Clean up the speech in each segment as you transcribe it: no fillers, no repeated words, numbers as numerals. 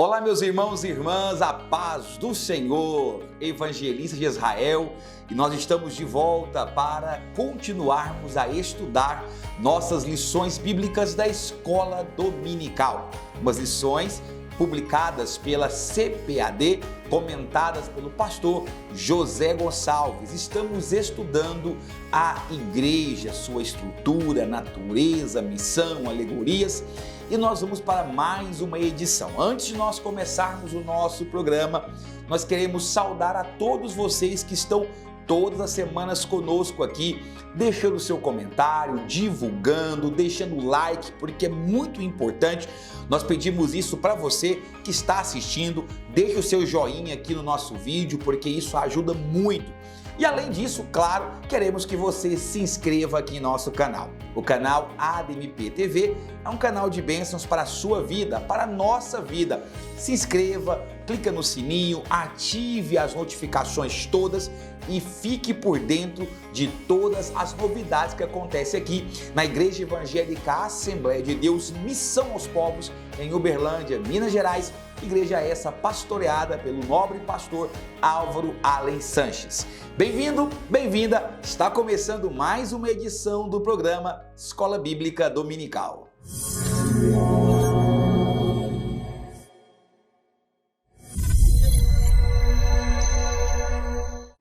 Olá, meus irmãos e irmãs, a paz do Senhor, evangelista de Israel, e nós estamos de volta para continuarmos a estudar nossas lições bíblicas da Escola Dominical. Umas lições publicadas pela CPAD, comentadas pelo pastor José Gonçalves. Estamos estudando a igreja, sua estrutura, natureza, missão, alegorias. E nós vamos para mais uma edição. Antes de nós começarmos o nosso programa, nós queremos saudar a todos vocês que estão todas as semanas conosco aqui, deixando o seu comentário, divulgando, deixando o like, porque é muito importante. Nós pedimos isso para você que está assistindo. Deixe o seu joinha aqui no nosso vídeo, porque isso ajuda muito. E além disso, claro, queremos que você se inscreva aqui em nosso canal. O canal ADMP TV é um canal de bênçãos para a sua vida, para a nossa vida. Se inscreva, clica no sininho, ative as notificações todas e fique por dentro de todas as novidades que acontecem aqui na Igreja Evangélica Assembleia de Deus, Missão aos Povos, em Uberlândia, Minas Gerais. Igreja essa pastoreada pelo nobre pastor Álvaro Allen Sanches. Bem-vindo, bem-vinda! Está começando mais uma edição do programa Escola Bíblica Dominical.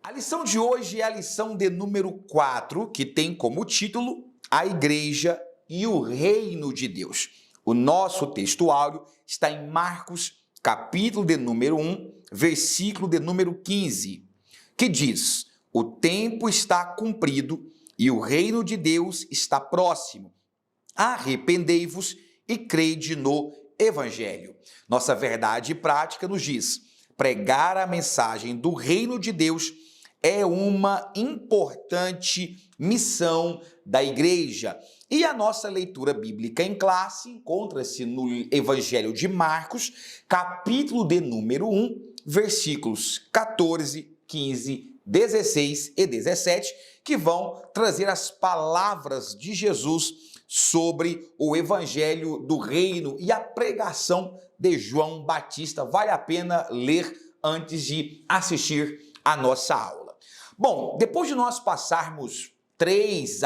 A lição de hoje é a lição de número 4, que tem como título A Igreja e o Reino de Deus. O nosso texto áureo está em Marcos, capítulo de número 1, versículo de número 15, que diz: o tempo está cumprido e o reino de Deus está próximo. Arrependei-vos e crede no Evangelho. Nossa verdade prática nos diz: pregar a mensagem do reino de Deus é uma importante missão da igreja. E a nossa leitura bíblica em classe encontra-se no Evangelho de Marcos, capítulo de número 1, versículos 14, 15, 16 e 17, que vão trazer as palavras de Jesus sobre o Evangelho do Reino e a pregação de João Batista. Vale a pena ler antes de assistir a nossa aula. Bom, depois de nós passarmos 3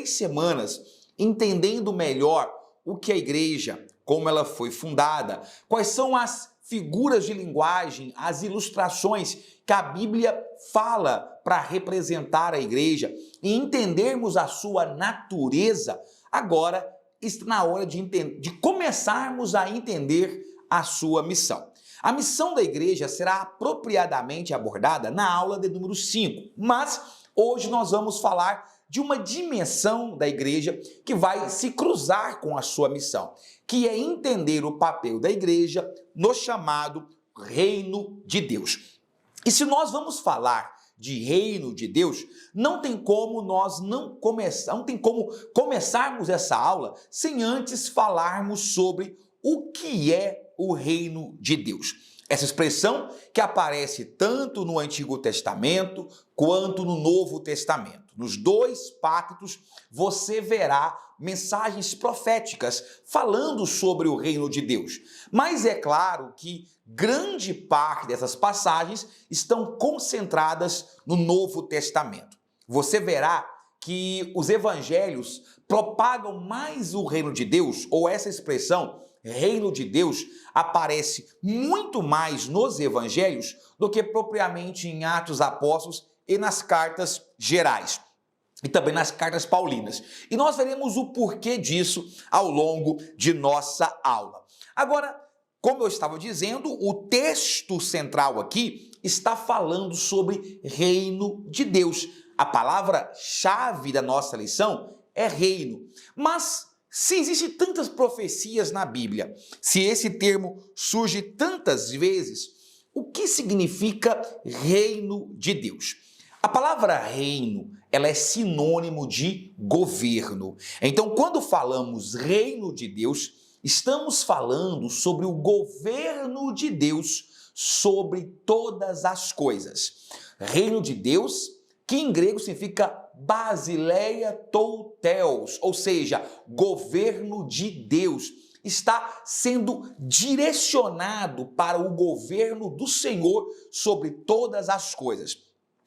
semanas, entendendo melhor o que é a igreja, como ela foi fundada, quais são as figuras de linguagem, as ilustrações que a Bíblia fala para representar a igreja e entendermos a sua natureza, agora está na hora de começarmos a entender a sua missão. A missão da igreja será apropriadamente abordada na aula de número 5, mas hoje nós vamos falar de uma dimensão da igreja que vai se cruzar com a sua missão, que é entender o papel da igreja no chamado Reino de Deus. E se nós vamos falar de Reino de Deus, não tem como começarmos essa aula sem antes falarmos sobre o que é o Reino de Deus. Essa expressão que aparece tanto no Antigo Testamento quanto no Novo Testamento. Nos 2 pactos você verá mensagens proféticas falando sobre o reino de Deus. Mas é claro que grande parte dessas passagens estão concentradas no Novo Testamento. Você verá que os evangelhos propagam mais o reino de Deus, ou essa expressão Reino de Deus aparece muito mais nos evangelhos do que propriamente em Atos Apóstolos e nas cartas gerais e também nas cartas paulinas. E nós veremos o porquê disso ao longo de nossa aula. Agora, como eu estava dizendo, o texto central aqui está falando sobre Reino de Deus. A palavra-chave da nossa lição é reino. Mas se existem tantas profecias na Bíblia, se esse termo surge tantas vezes, o que significa reino de Deus? A palavra reino, ela é sinônimo de governo. Então, quando falamos reino de Deus, estamos falando sobre o governo de Deus sobre todas as coisas. Reino de Deus, que em grego significa Basileia tou theos, ou seja, governo de Deus. está sendo direcionado para o governo do Senhor sobre todas as coisas.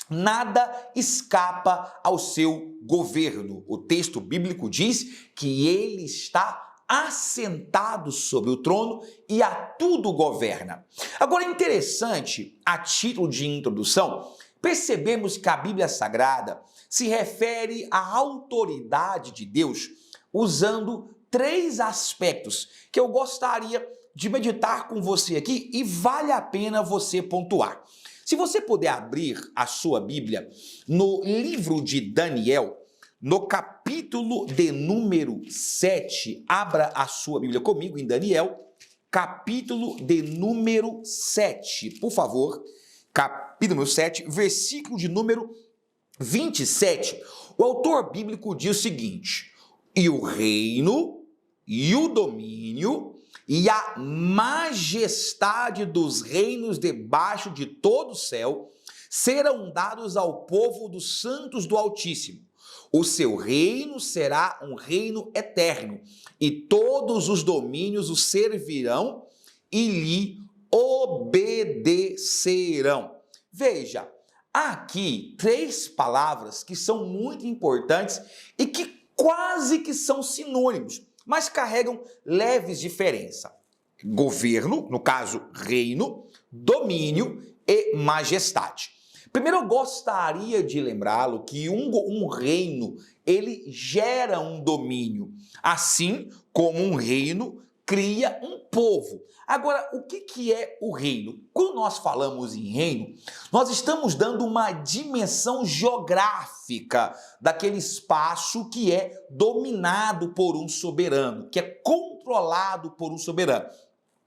Nada escapa ao seu governo. O texto bíblico diz que ele está assentado sobre o trono e a tudo governa. Agora, é interessante, a título de introdução, percebemos que a Bíblia Sagrada se refere à autoridade de Deus usando 3 aspectos que eu gostaria de meditar com você aqui e vale a pena você pontuar. Se você puder abrir a sua Bíblia no livro de Daniel, no capítulo de número 7, abra a sua Bíblia comigo em Daniel, capítulo de número 7, por favor, capítulo número 7, versículo de número 27. O autor bíblico diz o seguinte: e o reino, e o domínio, e a majestade dos reinos debaixo de todo o céu serão dados ao povo dos santos do Altíssimo. O seu reino será um reino eterno, e todos os domínios o servirão e lhe obedecerão. Veja, há aqui 3 palavras que são muito importantes e que quase que são sinônimos, mas carregam leves diferenças. Governo, no caso reino, domínio e majestade. Primeiro eu gostaria de lembrá-lo que um reino, ele gera um domínio, assim como um reino cria um povo. Agora, o que é o reino? Quando nós falamos em reino, nós estamos dando uma dimensão geográfica daquele espaço que é dominado por um soberano, que é controlado por um soberano.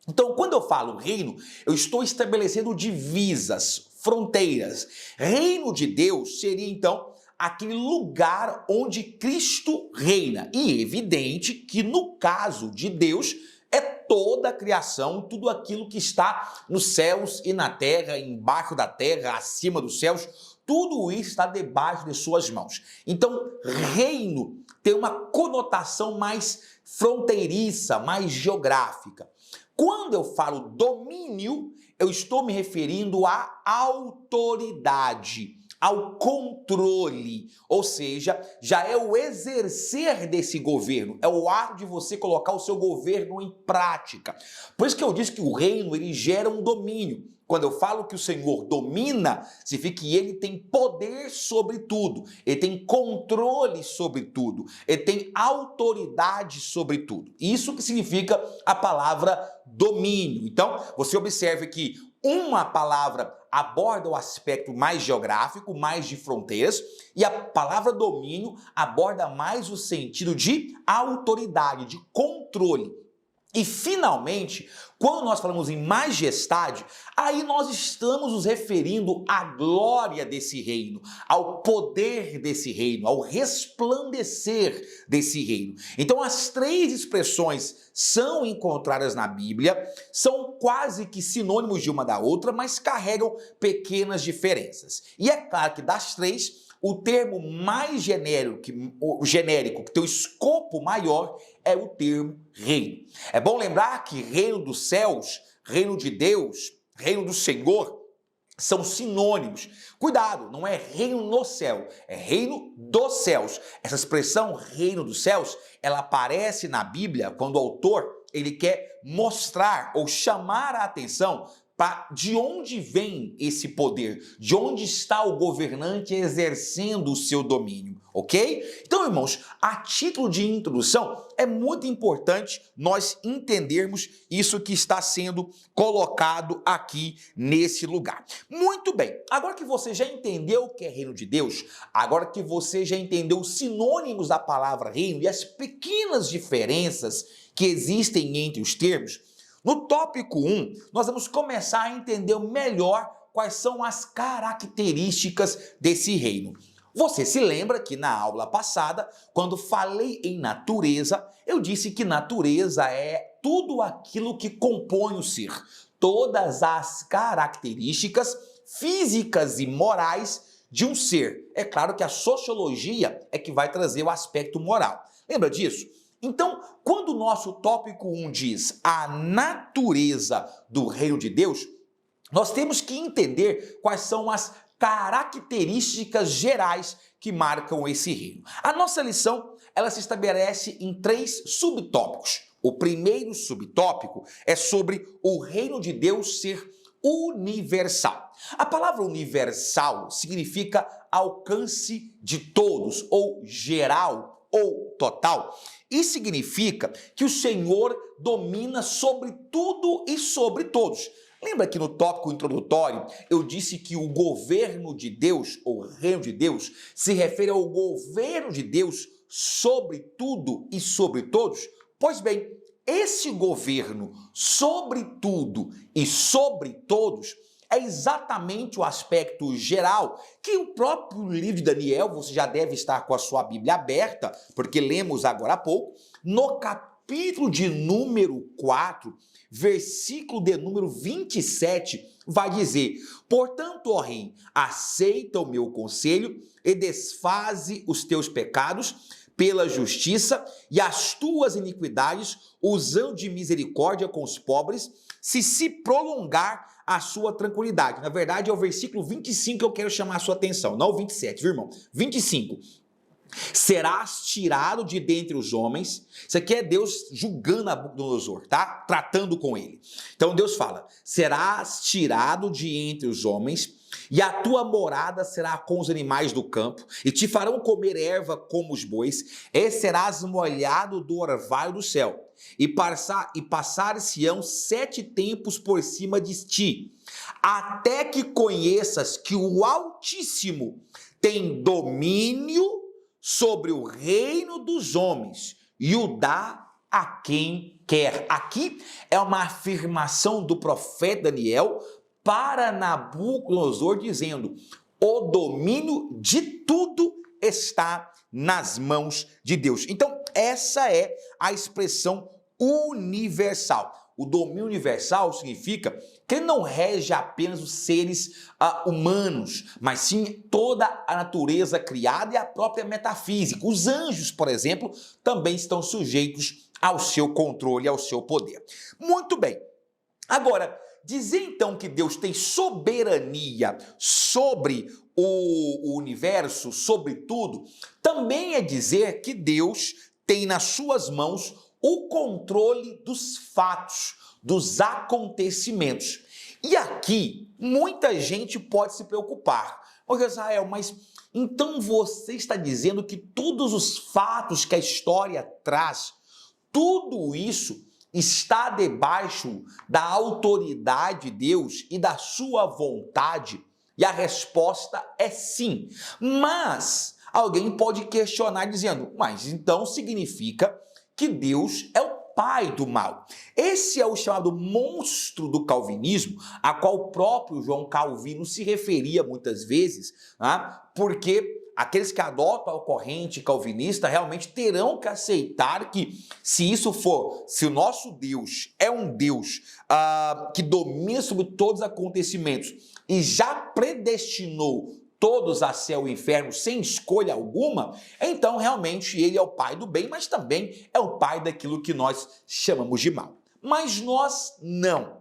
Então, quando eu falo reino, eu estou estabelecendo divisas, fronteiras. Reino de Deus seria, então, aquele lugar onde Cristo reina. E é evidente que, no caso de Deus, é toda a criação, tudo aquilo que está nos céus e na terra, embaixo da terra, acima dos céus, tudo isso está debaixo de suas mãos. Então, reino tem uma conotação mais fronteiriça, mais geográfica. Quando eu falo domínio, eu estou me referindo à autoridade, ao controle, ou seja, já é o exercer desse governo, é o ato de você colocar o seu governo em prática. Por isso que eu disse que o reino, ele gera um domínio. Quando eu falo que o Senhor domina, significa que ele tem poder sobre tudo, ele tem controle sobre tudo, ele tem autoridade sobre tudo. Isso que significa a palavra domínio. Então, você observe que uma palavra aborda o aspecto mais geográfico, mais de fronteiras, e a palavra domínio aborda mais o sentido de autoridade, de controle. E, finalmente, quando nós falamos em majestade, aí nós estamos nos referindo à glória desse reino, ao poder desse reino, ao resplandecer desse reino. Então, as 3 expressões são encontradas na Bíblia, são quase que sinônimos de uma da outra, mas carregam pequenas diferenças. E é claro que das 3, o termo mais genérico, que tem o escopo maior, é o termo reino. É bom lembrar que reino dos céus, reino de Deus, reino do Senhor, são sinônimos. Cuidado, não é reino no céu, é reino dos céus. Essa expressão reino dos céus, ela aparece na Bíblia quando o autor ele quer mostrar ou chamar a atenção de onde vem esse poder, de onde está o governante exercendo o seu domínio, ok? Então, irmãos, a título de introdução, é muito importante nós entendermos isso que está sendo colocado aqui nesse lugar. Muito bem, agora que você já entendeu o que é reino de Deus, agora que você já entendeu os sinônimos da palavra reino e as pequenas diferenças que existem entre os termos, no tópico 1, nós vamos começar a entender melhor quais são as características desse reino. Você se lembra que na aula passada, quando falei em natureza, eu disse que natureza é tudo aquilo que compõe o ser, todas as características físicas e morais de um ser. É claro que a sociologia é que vai trazer o aspecto moral. Lembra disso? Então, quando o nosso tópico 1 diz a natureza do reino de Deus, nós temos que entender quais são as características gerais que marcam esse reino. A nossa lição, ela se estabelece em 3 subtópicos. O primeiro subtópico é sobre o reino de Deus ser universal. A palavra universal significa alcance de todos, ou geral, ou total. E significa que o Senhor domina sobre tudo e sobre todos. Lembra que no tópico introdutório eu disse que o governo de Deus, ou reino de Deus, se refere ao governo de Deus sobre tudo e sobre todos? Pois bem, esse governo sobre tudo e sobre todos é exatamente o aspecto geral que o próprio livro de Daniel, você já deve estar com a sua Bíblia aberta, porque lemos agora há pouco, no capítulo de número 4, versículo de número 27, vai dizer: portanto, ó rei, aceita o meu conselho e desfaze os teus pecados pela justiça e as tuas iniquidades, usando de misericórdia com os pobres, se prolongar a sua tranquilidade. Na verdade, é o versículo 25 que eu quero chamar a sua atenção, não o 27, viu, irmão? 25. Serás tirado de dentre os homens. Isso aqui é Deus julgando Nabucodonosor, tá? Tratando com ele. Então Deus fala: serás tirado de entre os homens, e a tua morada será com os animais do campo, e te farão comer erva como os bois, e serás molhado do orvalho do céu, e passar-se-ão 7 tempos por cima de ti, até que conheças que o Altíssimo tem domínio sobre o reino dos homens e o dá a quem quer. Aqui é uma afirmação do profeta Daniel para Nabucodonosor, dizendo: o domínio de tudo está nas mãos de Deus. Então, essa é a expressão universal. O domínio universal significa que ele não rege apenas os seres humanos, mas sim toda a natureza criada e a própria metafísica. Os anjos, por exemplo, também estão sujeitos ao seu controle, ao seu poder. Muito bem. Agora, dizer então que Deus tem soberania sobre o universo, sobre tudo, também é dizer que Deus tem nas suas mãos o controle dos fatos, dos acontecimentos. E aqui, muita gente pode se preocupar. Ô Israel, mas então você está dizendo que todos os fatos que a história traz, tudo isso está debaixo da autoridade de Deus e da sua vontade? E a resposta é sim. Mas alguém pode questionar dizendo: mas então significa que Deus é o pai do mal. Esse é o chamado monstro do calvinismo, a qual o próprio João Calvino se referia muitas vezes, porque aqueles que adotam a corrente calvinista realmente terão que aceitar que, se o nosso Deus é um Deus que domina sobre todos os acontecimentos e já predestinou todos a céu e inferno sem escolha alguma, então realmente ele é o pai do bem, mas também é o pai daquilo que nós chamamos de mal. Mas nós não.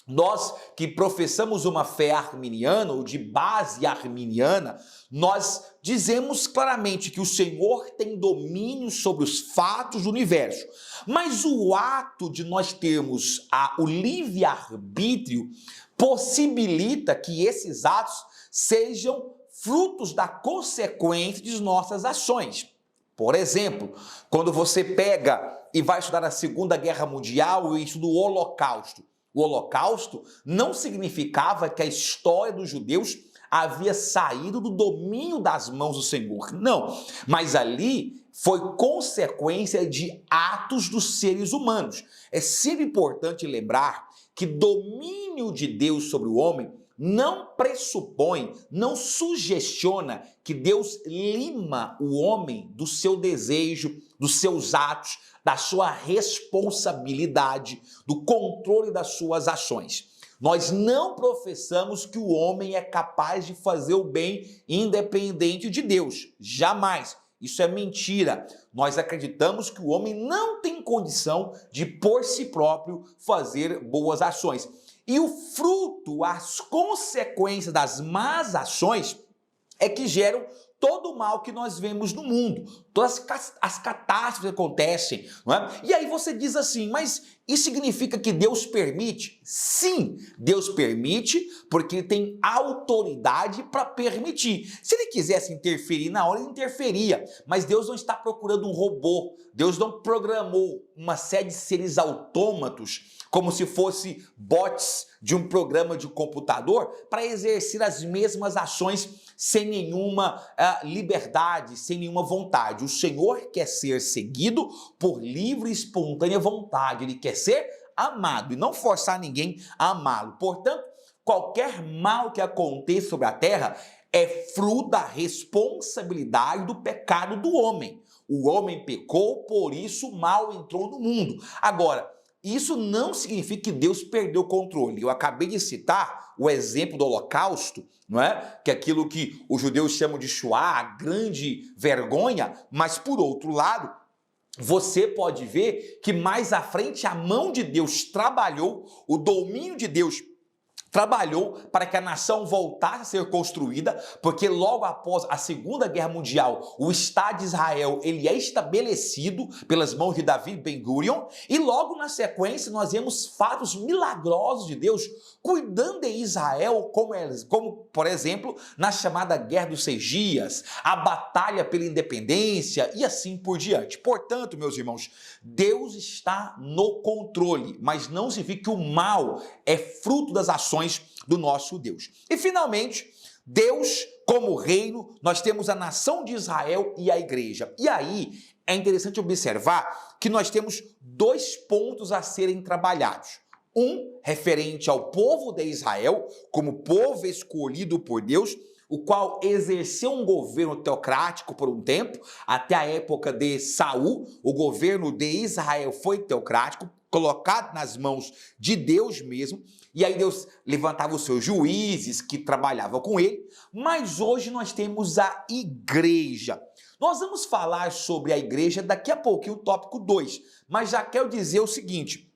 Nós que professamos uma fé arminiana ou de base arminiana, nós dizemos claramente que o Senhor tem domínio sobre os fatos do universo. Mas o ato de nós termos o livre-arbítrio possibilita que esses atos sejam frutos da consequência de nossas ações. Por exemplo, quando você pega e vai estudar a Segunda Guerra Mundial e estuda o Holocausto. O Holocausto não significava que a história dos judeus havia saído do domínio das mãos do Senhor. Não, mas ali foi consequência de atos dos seres humanos. É sempre importante lembrar que domínio de Deus sobre o homem não pressupõe, não sugestiona que Deus lima o homem do seu desejo, dos seus atos, da sua responsabilidade, do controle das suas ações. Nós não professamos que o homem é capaz de fazer o bem independente de Deus. Jamais. Isso é mentira. Nós acreditamos que o homem não tem condição de, por si próprio, fazer boas ações. E o fruto, as consequências das más ações é que geram todo o mal que nós vemos no mundo, todas as catástrofes que acontecem, não é? E aí você diz assim, mas isso significa que Deus permite? Sim, Deus permite porque Ele tem autoridade para permitir. Se Ele quisesse interferir na hora, Ele interferia, mas Deus não está procurando um robô, Deus não programou uma série de seres autômatos como se fosse bots de um programa de computador para exercer as mesmas ações sem nenhuma liberdade, sem nenhuma vontade. O Senhor quer ser seguido por livre e espontânea vontade. Ele quer ser amado e não forçar ninguém a amá-lo. Portanto, qualquer mal que aconteça sobre a terra é fruto da responsabilidade do pecado do homem. O homem pecou, por isso o mal entrou no mundo. Agora, isso não significa que Deus perdeu o controle. Eu acabei de citar o exemplo do Holocausto, não é? Que é aquilo que os judeus chamam de Shoah, a grande vergonha, mas por outro lado, você pode ver que mais à frente a mão de Deus trabalhou, o domínio de Deus trabalhou para que a nação voltasse a ser construída, porque logo após a Segunda Guerra Mundial, o Estado de Israel ele é estabelecido pelas mãos de Davi Ben-Gurion, e logo na sequência nós vemos fatos milagrosos de Deus cuidando de Israel, como por exemplo, na chamada Guerra dos 6 Dias, a batalha pela independência e assim por diante. Portanto, meus irmãos, Deus está no controle, mas não significa que o mal é fruto das ações do nosso Deus. E finalmente, Deus como reino, nós temos a nação de Israel e a igreja. E aí é interessante observar que nós temos 2 pontos a serem trabalhados. Um referente ao povo de Israel, como povo escolhido por Deus, o qual exerceu um governo teocrático por um tempo, até a época de Saul, o governo de Israel foi teocrático, colocado nas mãos de Deus mesmo, e aí Deus levantava os seus juízes que trabalhavam com ele, mas hoje nós temos a igreja. Nós vamos falar sobre a igreja daqui a pouquinho, o tópico 2, mas já quero dizer o seguinte: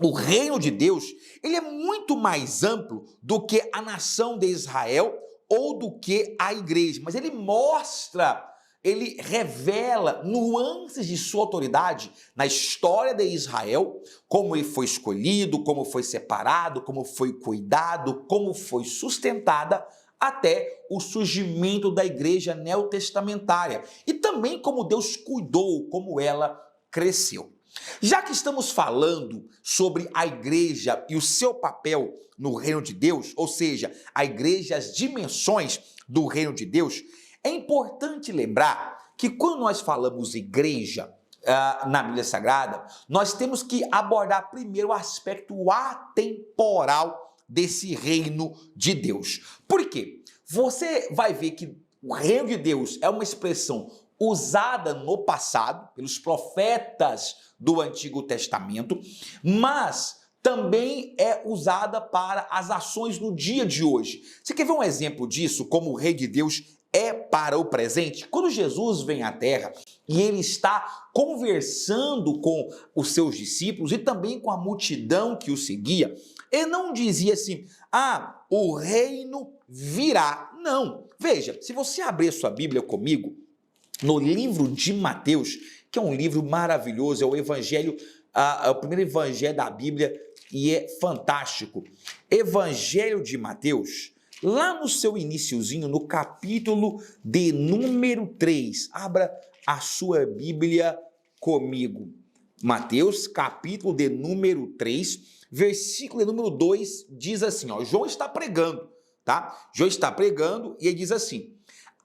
o reino de Deus, ele é muito mais amplo do que a nação de Israel ou do que a igreja, mas ele mostra, ele revela nuances de sua autoridade na história de Israel, como ele foi escolhido, como foi separado, como foi cuidado, como foi sustentada, até o surgimento da igreja neotestamentária e também como Deus cuidou, como ela cresceu. Já que estamos falando sobre a igreja e o seu papel no reino de Deus, ou seja, a igreja, as dimensões do reino de Deus, é importante lembrar que quando nós falamos igreja na Bíblia Sagrada, nós temos que abordar primeiro o aspecto atemporal desse reino de Deus. Por quê? Você vai ver que o reino de Deus é uma expressão usada no passado pelos profetas do Antigo Testamento, mas também é usada para as ações no dia de hoje. Você quer ver um exemplo disso, como o Rei de Deus é para o presente? Quando Jesus vem à Terra e ele está conversando com os seus discípulos e também com a multidão que o seguia, ele não dizia assim, o reino virá. Não. Veja, se você abrir sua Bíblia comigo, no livro de Mateus, que é um livro maravilhoso, é o evangelho, é o primeiro evangelho da Bíblia e é fantástico. Evangelho de Mateus, lá no seu iniciozinho, no capítulo de número 3, abra a sua Bíblia comigo. Mateus, capítulo de número 3, versículo de número 2, diz assim, João está pregando, tá? João está pregando e ele diz assim,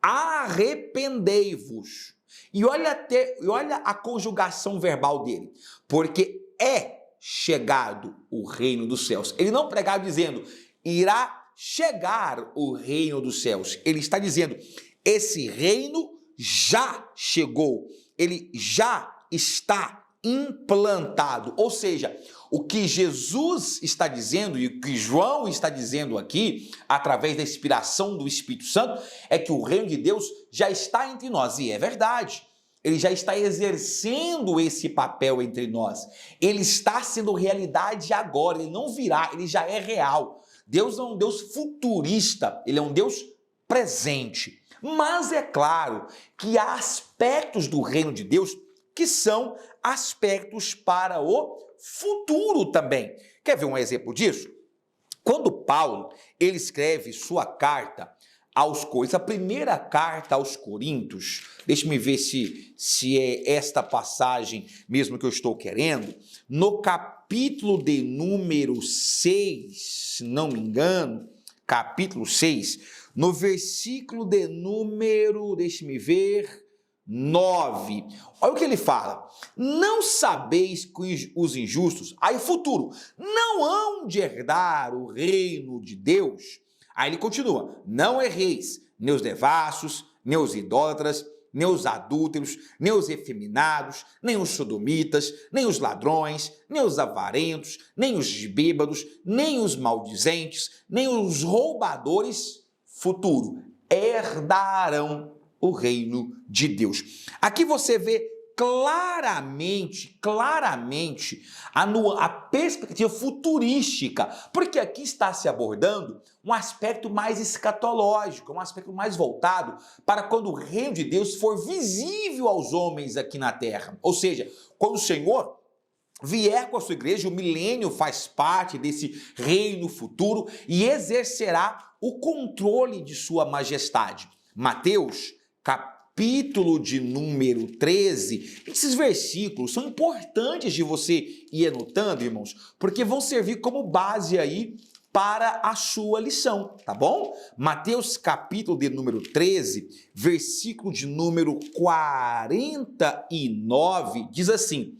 arrependei-vos. E olha a conjugação verbal dele, porque é chegado o reino dos céus. Ele não pregava dizendo, irá chegar o reino dos céus. Ele está dizendo, esse reino já chegou, ele já está implantado. Ou seja, O que Jesus está dizendo e o que João está dizendo aqui, através da inspiração do Espírito Santo, é que o reino de Deus já está entre nós. E é verdade. Ele já está exercendo esse papel entre nós. Ele está sendo realidade agora. Ele não virá, ele já é real. Deus não é um Deus futurista, ele é um Deus presente. Mas é claro que há aspectos do reino de Deus que são aspectos para o futuro também. Quer ver um exemplo disso? Quando Paulo ele escreve sua carta aos Coríntios, a primeira carta aos Coríntios, deixe-me ver se é esta passagem mesmo que eu estou querendo, no capítulo de número 6, se não me engano, capítulo 6, no versículo de número, deixe-me ver, 9. Olha o que ele fala. Não sabeis que os injustos, aí futuro, não hão de herdar o reino de Deus? Aí ele continua. Não erreis, nem os devassos, nem os idólatras, nem os adúlteros, nem os efeminados, nem os sodomitas, nem os ladrões, nem os avarentos, nem os bêbados, nem os maldizentes, nem os roubadores, futuro, herdarão o reino de Deus. Aqui você vê claramente a perspectiva futurística, porque aqui está se abordando um aspecto mais escatológico, um aspecto mais voltado para quando o reino de Deus for visível aos homens aqui na terra. Ou seja, quando o Senhor vier com a sua igreja, o milênio faz parte desse reino futuro e exercerá o controle de sua majestade. Mateus, capítulo de número 13, esses versículos são importantes de você ir anotando, irmãos, porque vão servir como base aí para a sua lição, tá bom? Mateus, capítulo de número 13, versículo de número 49, diz assim: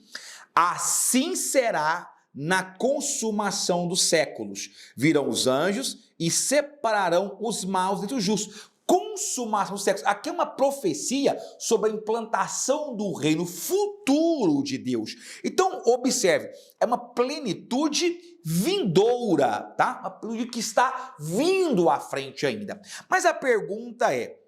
assim será na consumação dos séculos. Virão os anjos e separarão os maus dentre os justos. Consumação dos séculos. Aqui é uma profecia sobre a implantação do reino futuro de Deus. Então, observe, é uma plenitude vindoura, tá? Uma plenitude que está vindo à frente ainda. Mas a pergunta é,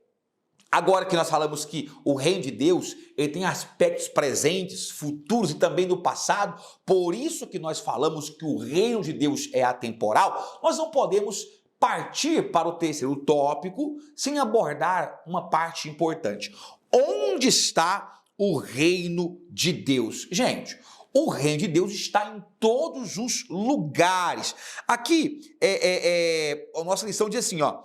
agora que nós falamos que o reino de Deus ele tem aspectos presentes, futuros e também do passado, por isso que nós falamos que o reino de Deus é atemporal, nós não podemos partir para o terceiro tópico sem abordar uma parte importante. Onde está o reino de Deus? Gente, o reino de Deus está em todos os lugares. Aqui, a nossa lição diz assim, ó,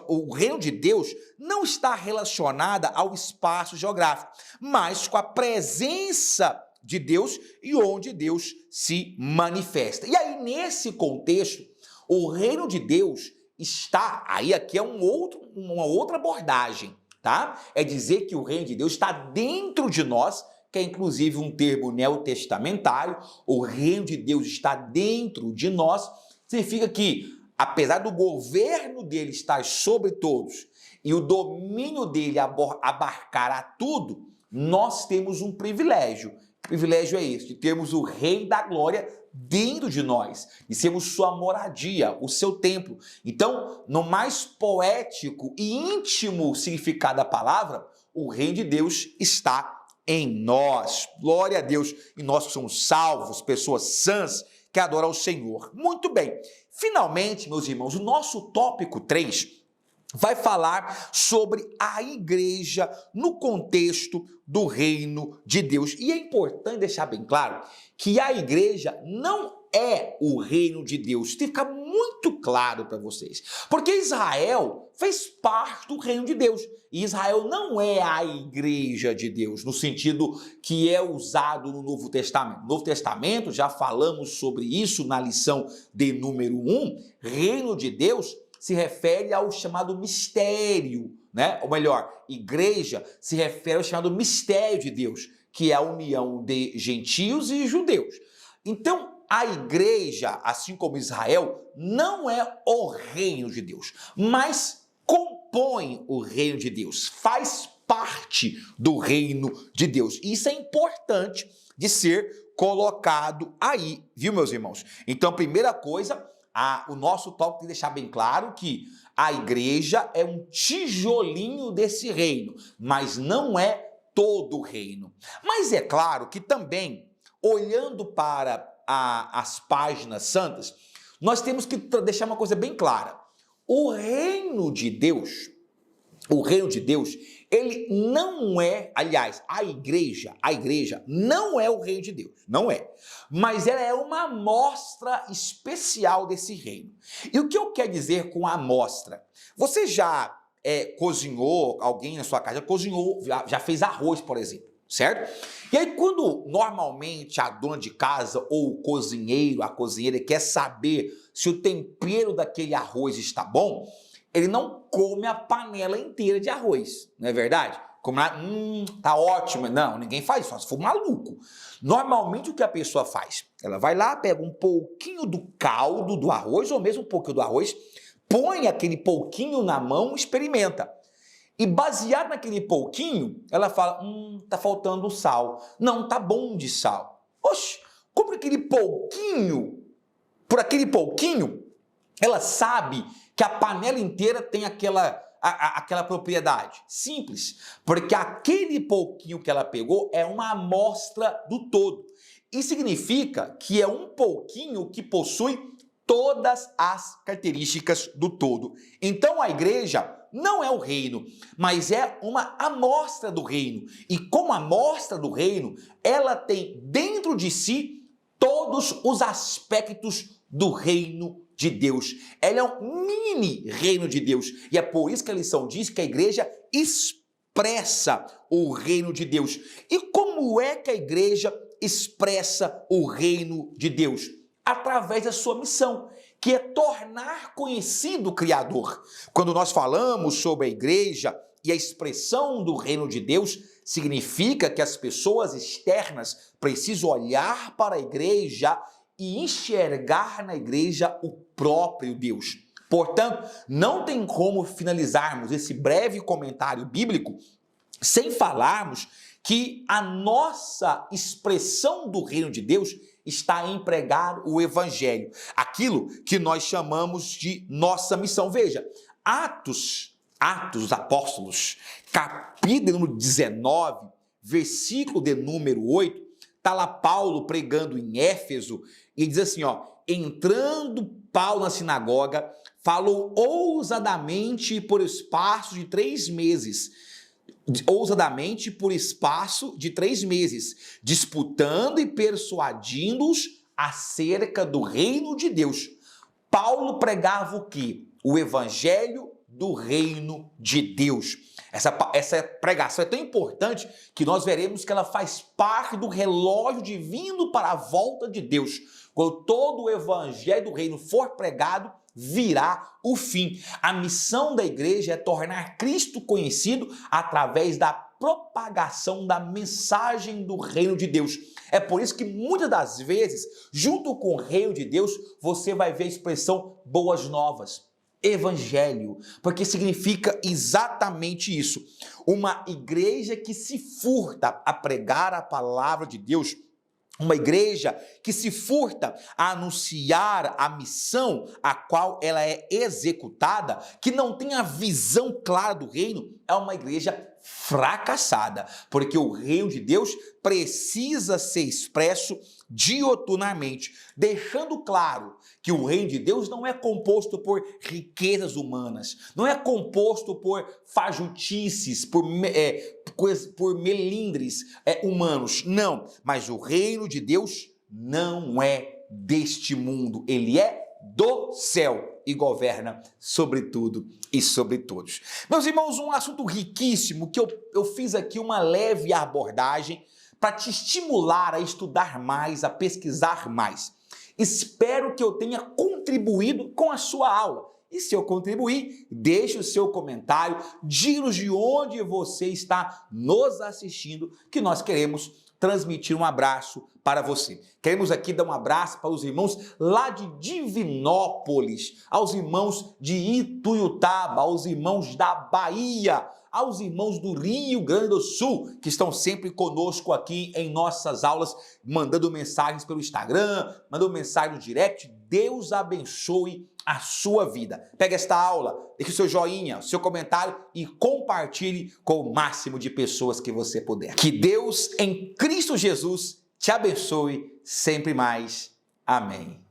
o reino de Deus não está relacionada ao espaço geográfico, mas com a presença de Deus e onde Deus se manifesta. E aí, nesse contexto, o reino de Deus está, aí aqui é uma outra abordagem, tá? É dizer que o reino de Deus está dentro de nós, que é inclusive um termo neotestamentário, o reino de Deus está dentro de nós, significa que, apesar do governo dele estar sobre todos e o domínio dele abarcar a tudo, nós temos um privilégio. Que privilégio é esse? De termos o Rei da Glória dentro de nós, de sermos sua moradia, o seu templo. Então, no mais poético e íntimo significado da palavra, o reino de Deus está em nós. Glória a Deus. E nós somos salvos, pessoas sãs que adoram ao Senhor. Muito bem. Finalmente, meus irmãos, o nosso tópico 3 vai falar sobre a igreja no contexto do reino de Deus. E é importante deixar bem claro que a igreja não é o reino de Deus. Tem que ficar muito claro para vocês. Porque Israel fez parte do reino de Deus. E Israel não é a igreja de Deus, no sentido que é usado no Novo Testamento. No Novo Testamento, já falamos sobre isso na lição de número 1, reino de Deus se refere ao chamado mistério, né? Ou melhor, igreja se refere ao chamado mistério de Deus, que é a união de gentios e judeus. Então, a igreja, assim como Israel, não é o reino de Deus, mas compõe o reino de Deus, faz parte do reino de Deus. E isso é importante de ser colocado aí, viu, meus irmãos? Então, primeira coisa, o nosso tópico tem que deixar bem claro que a igreja é um tijolinho desse reino, mas não é todo o reino. Mas é claro que também, olhando para as páginas santas, nós temos que deixar uma coisa bem clara. O reino de Deus, ele não é, aliás, a igreja não é o reino de Deus, não é. Mas ela é uma amostra especial desse reino. E o que eu quero dizer com amostra? Você já cozinhou, alguém na sua casa cozinhou, já fez arroz, por exemplo, certo? E aí quando normalmente a dona de casa ou o cozinheiro, a cozinheira quer saber se o tempero daquele arroz está bom, ele não come a panela inteira de arroz, não é verdade? Como tá ótimo. Não, ninguém faz isso, só se for maluco. Normalmente o que a pessoa faz? Ela vai lá, pega um pouquinho do caldo do arroz, ou mesmo um pouquinho do arroz, põe aquele pouquinho na mão, experimenta. E baseado naquele pouquinho, ela fala, tá faltando sal. Não, tá bom de sal. Oxe, como aquele pouquinho, por aquele pouquinho, ela sabe que a panela inteira tem aquela propriedade. Simples, porque aquele pouquinho que ela pegou é uma amostra do todo. Isso significa que é um pouquinho que possui todas as características do todo. Então a igreja não é o reino, mas é uma amostra do reino. E como amostra do reino, ela tem dentro de si todos os aspectos do reino de Deus. Ela é um mini reino de Deus. E é por isso que a lição diz que a igreja expressa o reino de Deus. E como é que a igreja expressa o reino de Deus? Através da sua missão, que é tornar conhecido o Criador. Quando nós falamos sobre a igreja e a expressão do reino de Deus, significa que as pessoas externas precisam olhar para a igreja e enxergar na igreja o próprio Deus. Portanto, não tem como finalizarmos esse breve comentário bíblico sem falarmos que a nossa expressão do reino de Deus está em pregar o evangelho, aquilo que nós chamamos de nossa missão. Veja, Atos dos Apóstolos, capítulo número 19, versículo de número 8, está lá Paulo pregando em Éfeso e diz assim, entrando Paulo na sinagoga, falou ousadamente por espaço de 3 meses, disputando e persuadindo-os acerca do reino de Deus. Paulo pregava o quê? O evangelho do reino de Deus. Essa pregação é tão importante que nós veremos que ela faz parte do relógio divino para a volta de Deus. Quando todo o evangelho do reino for pregado, virá o fim. A missão da igreja é tornar Cristo conhecido através da propagação da mensagem do reino de Deus. É por isso que muitas das vezes, junto com o reino de Deus, você vai ver a expressão boas novas, evangelho, porque significa exatamente isso. Uma igreja que se furta a pregar a palavra de Deus, uma igreja que se furta a anunciar a missão a qual ela é executada, que não tem a visão clara do reino, é uma igreja fracassada, porque o reino de Deus precisa ser expresso dioturnamente, deixando claro que o reino de Deus não é composto por riquezas humanas, não é composto por fajutices, por melindres humanos, não, mas o reino de Deus não é deste mundo, ele é do céu e governa sobre tudo e sobre todos. Meus irmãos, um assunto riquíssimo que eu fiz aqui uma leve abordagem para te estimular a estudar mais, a pesquisar mais. Espero que eu tenha contribuído com a sua aula. E se eu contribuir, deixe o seu comentário, diga-nos de onde você está nos assistindo, que nós queremos transmitir um abraço para você. Queremos aqui dar um abraço para os irmãos lá de Divinópolis, aos irmãos de Ituiutaba, aos irmãos da Bahia, aos irmãos do Rio Grande do Sul, que estão sempre conosco aqui em nossas aulas, mandando mensagens pelo Instagram, mandando mensagem no direct. Deus abençoe a sua vida. Pega esta aula, deixe o seu joinha, o seu comentário e compartilhe com o máximo de pessoas que você puder. Que Deus em Cristo Jesus te abençoe sempre mais. Amém.